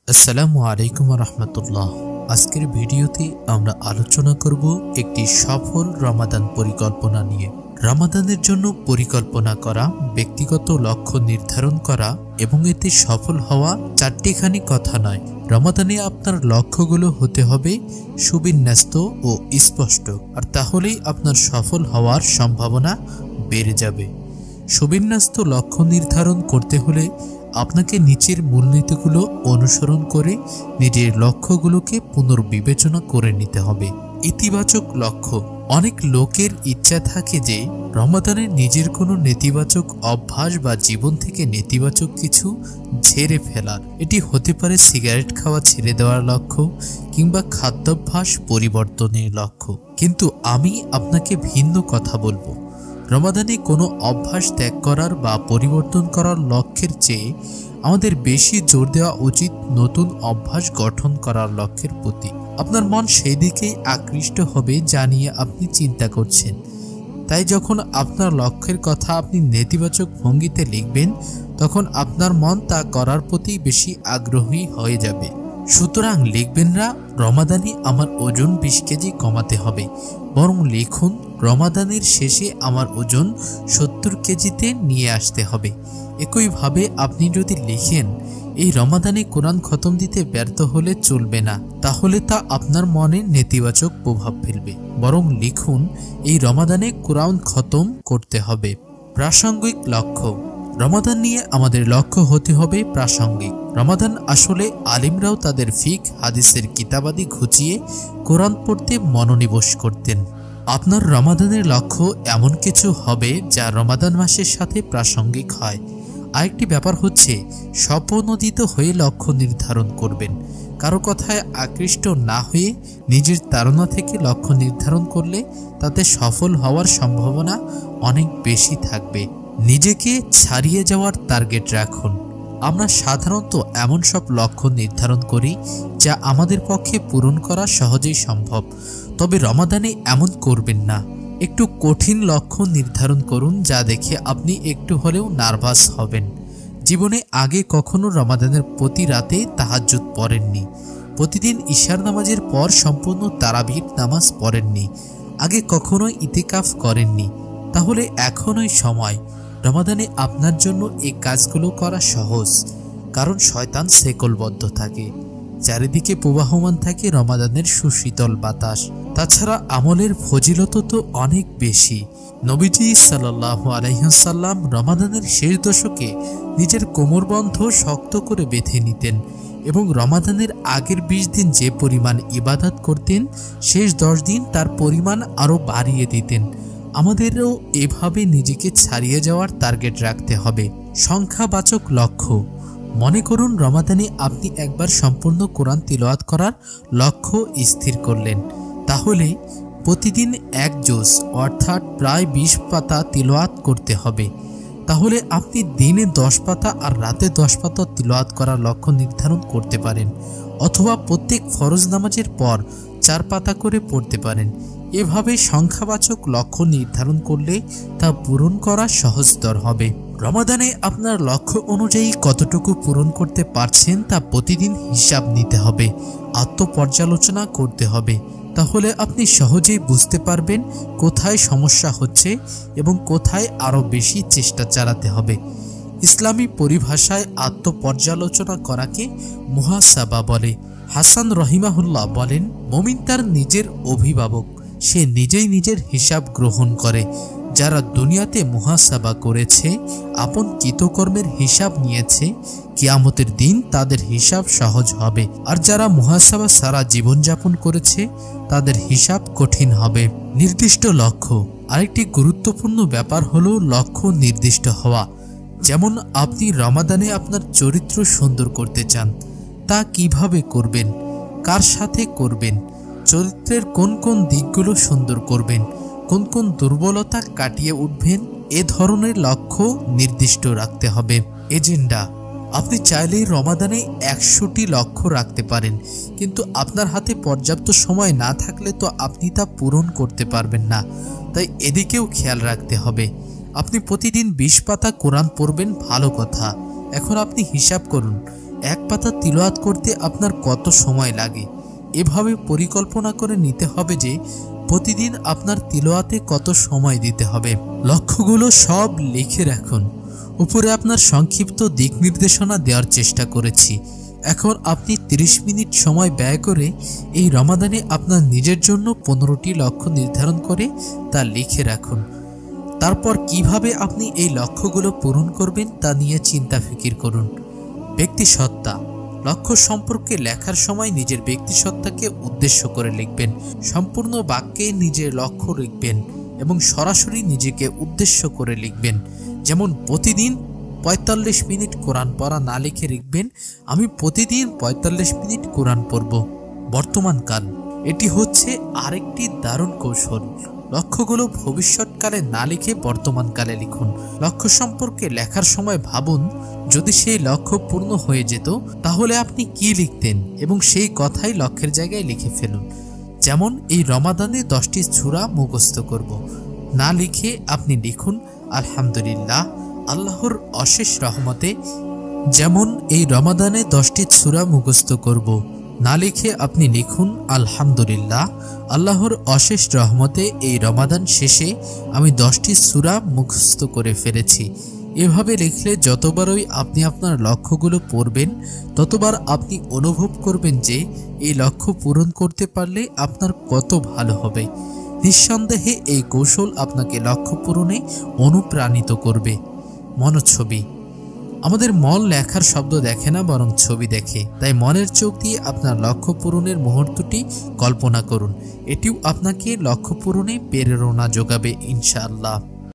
আসসালামু আলাইকুম রহমতুল্লাহ। আজকের ভিডিওতে আমরা আলোচনা করব একটি সফল রমাদান পরিকল্পনা নিয়ে। রমাদানের জন্য পরিকল্পনা করা, ব্যক্তিগত লক্ষ্য নির্ধারণ করা এবং এতে সফল হওয়া চারটিখানি কথা নয়। রমাদানে আপনার লক্ষ্যগুলো হতে হবে সুবিন্যস্ত ও স্পষ্ট, আর তাহলেই আপনার সফল হওয়ার সম্ভাবনা বেড়ে যাবে। সুবিন্যস্ত লক্ষ্য নির্ধারণ করতে হলে আপনাকে নিচের মূলনীতিগুলো অনুসরণ করে নিজের লক্ষ্যগুলোকে পুনর্বিবেচনা করে নিতে হবে। ইতিবাচক লক্ষ্য। অনেক লোকের ইচ্ছা থাকে যে রমাদানে নিজের কোনো নেতিবাচক অভ্যাস বা জীবন থেকে নেতিবাচক কিছু ঝেড়ে ফেলার। এটি হতে পারে সিগারেট খাওয়া ছেড়ে দেওয়ার লক্ষ্য কিংবা খাদ্যাভ্যাস পরিবর্তনের লক্ষ্য। কিন্তু আমি আপনাকে ভিন্ন কথা বলবো। রমাদানে কোনো অভ্যাস ত্যাগ করার বা পরিবর্তন করার লক্ষ্যের চেয়ে আমাদের বেশি জোর দেওয়া উচিত নতুন অভ্যাস গঠন করার লক্ষ্যের প্রতি। আপনার মন সেই দিকেই আকৃষ্ট হবে যা নিয়ে আপনি চিন্তা করছেন। তাই যখন আপনার লক্ষ্যের কথা আপনি নেতিবাচক ভঙ্গিতে লিখবেন, তখন আপনার মন তা করার প্রতি বেশি আগ্রহী হয়ে যাবে। সুতরাং লিখবেন না রমাদানে আমার ওজন 20 কেজি কমাতে হবে, বরং লিখুন রমাদানের শেষে আমার ওজন 70 কেজিতে নিয়ে আসতে হবে। একইভাবে আপনি যদি লিখেন এই রমাদানে কোরআন খতম দিতে ব্যর্থ হলে চলবে না, তাহলে তা আপনার মনে নেতিবাচক প্রভাব ফেলবে। বরং লিখুন এই রমাদানে কোরআন খতম করতে হবে। প্রাসঙ্গিক লক্ষ্য। রমাদান নিয়ে আমাদের লক্ষ্য হতে হবে প্রাসঙ্গিক। রমাদান আসলে আলিমরাও তাদের ফিক হাদিসের কিতাবাদি ঘুচিয়ে কোরআন পড়তে মনোনিবেশ করতেন। আপনার রমাদানের লক্ষ্য এমন কিছু হবে যা রমাদান মাসের সাথে প্রাসঙ্গিক হয়। আরেকটি ব্যাপার হচ্ছে স্বপ্রণোদিত হয়ে লক্ষ্য নির্ধারণ করবেন। কারো কথায় আকৃষ্ট না হয়ে নিজের তাড়না থেকে লক্ষ্য নির্ধারণ করলে তাতে সফল হওয়ার সম্ভাবনা অনেক বেশি থাকবে। নিজেকে ছাড়িয়ে যাওয়ার টার্গেট রাখুন। আমরা সাধারণত এমন সব লক্ষ্য নির্ধারণ করি যা আমাদের পক্ষে পূরণ করা সহজেই সম্ভব। তবে রমাদানে এমন করবেন না। একটু কঠিন লক্ষ্য নির্ধারণ করুন যা দেখে আপনি একটু হলেও নার্ভাস হবেন। জীবনে আগে কখনো রমাদানের প্রতি রাতে তাহাজ্জুদ পড়েননি, প্রতিদিন ঈশার নামাজের পর সম্পূর্ণ তারাবির নামাজ পড়েননি, আগে কখনো ইতিকাফ করেননি, তাহলে এখনই সময়। রমাদানে আপনার জন্য এই কাজগুলো করা সহজ, কারণ শয়তান শেকলবদ্ধ থাকে, চারিদিকে প্রবাহমান থাকে রমাদানের সুশীতল বাতাস। তাছাড়া আমলের ফজিলত তো অনেক বেশি। নবীজি সাল্লাল্লাহু আলাইহি ওয়াসাল্লাম রমাদানের শেষ দশকে নিজের কোমরবন্ধ শক্ত করে বেঁধে নিতেন এবং রমাদানের আগের 20 দিন যে পরিমাণ ইবাদত করতেন, শেষ 10 দিন তার পরিমাণ আরও বাড়িয়ে দিতেন। আমাদেরও এভাবে নিজেকে ছাড়িয়ে যাওয়ার টার্গেট রাখতে হবে। সংখ্যাবাচক লক্ষ্য। মনে করুন রমাদানে আপনি একবার সম্পূর্ণ কোরআন তিলাওয়াত করার লক্ষ্য স্থির করলেন। তাহলে প্রতিদিন 1 জুজ অর্থাৎ প্রায় 20 পাতা তিলাওয়াত করতে হবে। তাহলে আপনি দিনে 10 পাতা আর রাতে 10 পাতা তিলাওয়াত করার লক্ষ্য নির্ধারণ করতে পারেন, অথবা প্রত্যেক ফরজ নামাজের পর 4 পাতা করে পড়তে পারেন। এভাবে সংখ্যাবাচক লক্ষ্য নির্ধারণ করলে তা পূরণ করা সহজতর হবে। রমাদানে আপনার লক্ষ্য অনুযায়ী কতটুকু পূরণ করতে পারছেন তা প্রতিদিন হিসাব নিতে হবে, আত্মপর্যালোচনা করতে হবে। তাহলে আপনি সহজেই বুঝতে পারবেন কোথায় সমস্যা হচ্ছে এবং কোথায় আরও বেশি চেষ্টা চালাতে হবে। ইসলামী পরিভাষায় আত্মপর্যালোচনা করাকে মুহাসাবা বলে। হাসান রহিমাহুল্লাহ বলেন, মুমিন তার নিজের অভিভাবক, সে নিজেই নিজের হিসাব গ্রহণ করে। যারা দুনিয়াতে মুহাসাবা করেছে, আপন কৃতকর্মের হিসাব নিয়েছে, কিয়ামতের দিন তাদের হিসাব সহজ হবে। আর যারা মুহাসাবা সারা জীবনযাপন করেছে, তাদের হিসাব কঠিন হবে। নির্দিষ্ট লক্ষ্য। আরেকটি গুরুত্বপূর্ণ ব্যাপার হলো লক্ষ্য নির্দিষ্ট হওয়া। যেমন আপনি রমাদানে আপনার চরিত্র সুন্দর করতে চান, তা কিভাবে করবেন, কার সাথে করবেন, চরিত্রের কোন কোন দিকগুলো সুন্দর করবেন, কোন কোন দুর্বলতা কাটিয়ে উঠবেন, এ ধরনের লক্ষ্য নির্দিষ্ট রাখতে হবে। এজেন্ডা। আপনি চাইলেই রমাদানে 100টি লক্ষ্য রাখতে পারেন, কিন্তু আপনার হাতে পর্যাপ্ত সময় না থাকলে তো আপনি তা পূরণ করতে পারবেন না। তাই এদিকেও খেয়াল রাখতে হবে। আপনি প্রতিদিন 20 পাতা কোরআন পড়বেন, ভালো কথা। এখন আপনি হিসাব করুন এক পাতা তিলাওয়াত করতে আপনার কত সময় লাগে। এভাবে পরিকল্পনা করে নিতে হবে যে প্রতিদিন আপনার তিলাওয়াতে কত সময় দিতে হবে। লক্ষ্যগুলো সব লিখে রাখুন। উপরে আপনার সংক্ষিপ্ত দিক নির্দেশনা দেওয়ার চেষ্টা করেছি। এখন আপনি 30 মিনিট সময় ব্যয় করে এই রমাদানে আপনার নিজের জন্য 15টি লক্ষ্য নির্ধারণ করে তা লিখে রাখুন। তারপর কিভাবে আপনি এই লক্ষ্যগুলো পূরণ করবেন তা নিয়ে চিন্তা ফিকির করুন। ব্যক্তিসত্তা লক্ষ্য সম্পর্কে লেখার সময় নিজের ব্যক্তিসত্তাকে উদ্দেশ্য করে লিখবেন। সম্পূর্ণ বাক্যে নিজের লক্ষ্য লিখবেন এবং সরাসরি নিজেকে উদ্দেশ্য করে লিখবেন। যেমন প্রতিদিন 45 মিনিট কোরআন পড়া না লিখে লিখবেন, আমি প্রতিদিন 45 মিনিট কোরআন পড়ব। বর্তমানকাল এটি হচ্ছে আরেকটি দারুণ কৌশল। লক্ষ্যগুলো ভবিষ্যৎকালে না লিখে বর্তমানকালে লিখুন। লক্ষ্য সম্পর্কে লেখার সময় ভাবুন, যদি সেই লক্ষ্য পূর্ণ হয়ে যেত তাহলে আপনি কি লিখতেন এবং সেই কথাই লক্ষ্যের জায়গায় লিখে ফেলুন। যেমন এই রমাদানে 10টি সূরা মুখস্থ করব না লিখে আপনি লিখুন আলহামদুলিল্লাহ, আল্লাহর অশেষ রহমতে। যেমন এই রমাদানে 10টি সূরা মুখস্থ করব না লিখে আপনি লিখুন আলহামদুলিল্লাহ, আল্লাহর অশেষ রহমতে এই রমাদান শেষে আমি 10টি সূরা মুখস্থ করে ফেলেছি। এভাবে লিখলে যতবারই আপনি আপনার লক্ষ্যগুলো পড়বেন ততবার আপনি অনুভব করবেন যে এই লক্ষ্য পূরণ করতে পারলে আপনার কত ভালো হবে। নিঃসন্দেহে এই কৌশল আপনাকে লক্ষ্য পূরণে অনুপ্রাণিত করবে। মনোছবি আমাদের মন লেখার শব্দ দেখে না, বরং ছবি দেখে। তাই মনের চোখ দিয়ে আপনার লক্ষ্য পূরণের মুহূর্তটি কল্পনা করুন। এটিও আপনাকে লক্ষ্য পূরণে প্রেরণা যোগাবে ইনশাআল্লাহ।